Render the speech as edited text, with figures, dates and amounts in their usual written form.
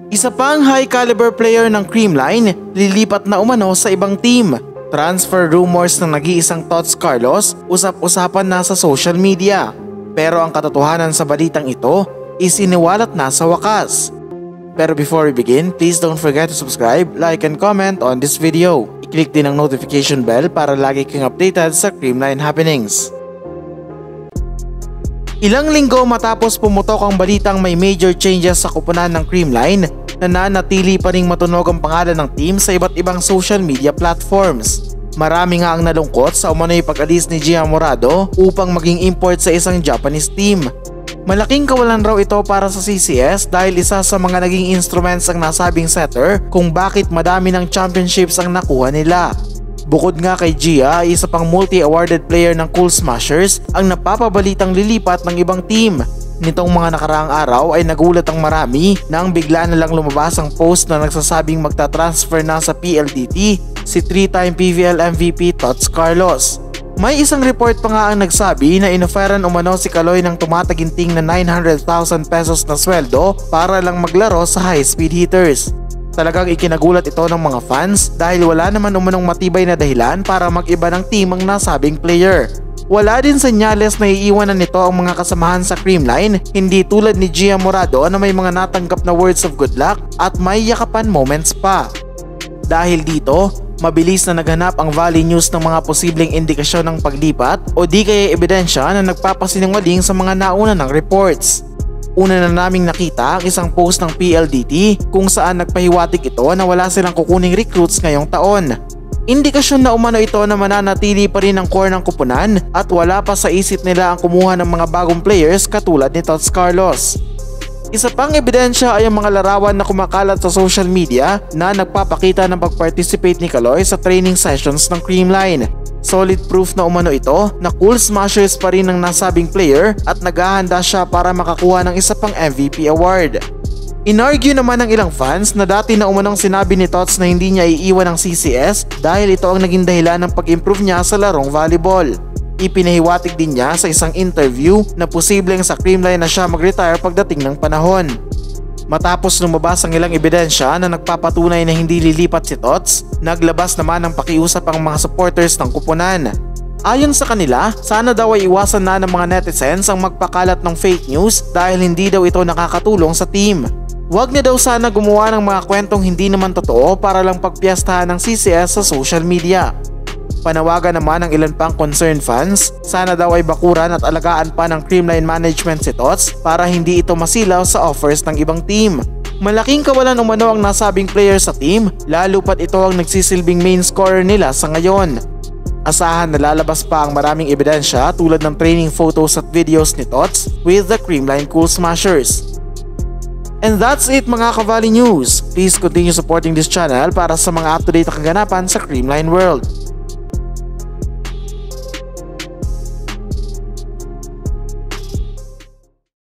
Isa pang high caliber player ng Creamline, lilipat na umano sa ibang team. Transfer rumors ng nag-iisang Tots Carlos, usap-usapan na sa social media. Pero ang katotohanan sa balitang ito, isiniwalat na sa wakas. Pero before we begin, please don't forget to subscribe, like and comment on this video. I-click din ang notification bell para lagi kang updated sa Creamline happenings. Ilang linggo matapos pumutok ang balitang may major changes sa kupunan ng Creamline, nananatili pa ring matunog ang pangalan ng team sa iba't ibang social media platforms. Marami nga ang nalungkot sa umano'y pag-alis ni Gia Morado upang maging import sa isang Japanese team. Malaking kawalan raw ito para sa CCS dahil isa sa mga naging instruments ang nasabing setter kung bakit madami ng championships ang nakuha nila. Bukod nga kay Gia, isa pang multi-awarded player ng Cool Smashers ang napapabalitang lilipat ng ibang team. Nitong mga nakaraang araw ay nagulat ang marami nang bigla na lang lumabas ang post na nagsasabing magta-transfer na sa PLDT si 3-time PVL MVP Tots Carlos. May isang report pa nga ang nagsabi na inoferan umano si Kaloy ng tumataginting na 900,000 pesos na sweldo para lang maglaro sa high-speed hitters. Talagang ikinagulat ito ng mga fans dahil wala naman umanong matibay na dahilan para mag-iba ng team ang nasabing player. Wala din senyales na iiwanan nito ang mga kasamahan sa Creamline, hindi tulad ni Gia Morado na may mga natanggap na words of good luck at may yakapan moments pa. Dahil dito, mabilis na naghanap ang Valley News ng mga posibleng indikasyon ng paglipat o di kaya ebidensya na nagpapasinungaling sa mga nauna ng reports. Una na naming nakita ang isang post ng PLDT kung saan nagpahiwatig ito na wala silang kukuning recruits ngayong taon. Indikasyon na umano ito na mananatili pa rin ang core ng kupunan at wala pa sa isip nila ang kumuha ng mga bagong players katulad ni Tots Carlos. Isa pang ebidensya ay ang mga larawan na kumakalat sa social media na nagpapakita ng pag-participate ni Kaloy sa training sessions ng Creamline. Solid proof na umano ito na Cool Smashers pa rin ang nasabing player at naghahanda siya para makakuha ng isa pang MVP award. Inargue naman ng ilang fans na dati na umanong sinabi ni Tots na hindi niya iiwan ng CCS dahil ito ang naging dahilan ng pag-improve niya sa larong volleyball. Ipinahiwatig din niya sa isang interview na posibleng sa Creamline na siya mag-retire pagdating ng panahon. Matapos lumabas ang ilang ebidensya na nagpapatunay na hindi lilipat si Tots, naglabas naman ng pakiusap ang mga supporters ng kupunan. Ayon sa kanila, sana daw ay iwasan na ng mga netizens ang magpakalat ng fake news dahil hindi daw ito nakakatulong sa team. Huwag na daw sana gumawa ng mga kwentong hindi naman totoo para lang pagpiyastahan ng CCS sa social media. Panawagan naman ng ilan pang concerned fans, sana daw ay bakuran at alagaan pa ng Creamline management si Tots para hindi ito masilaw sa offers ng ibang team. Malaking kawalan umano ang nasabing player sa team, lalo pat ito ang nagsisilbing main scorer nila sa ngayon. Asahan na lalabas pa ang maraming ebidensya tulad ng training photos at videos ni Tots with the Creamline Cool Smashers. And that's it mga Ka-Valley News. Please continue supporting this channel para sa mga up-to-date na kaganapan sa Creamline World.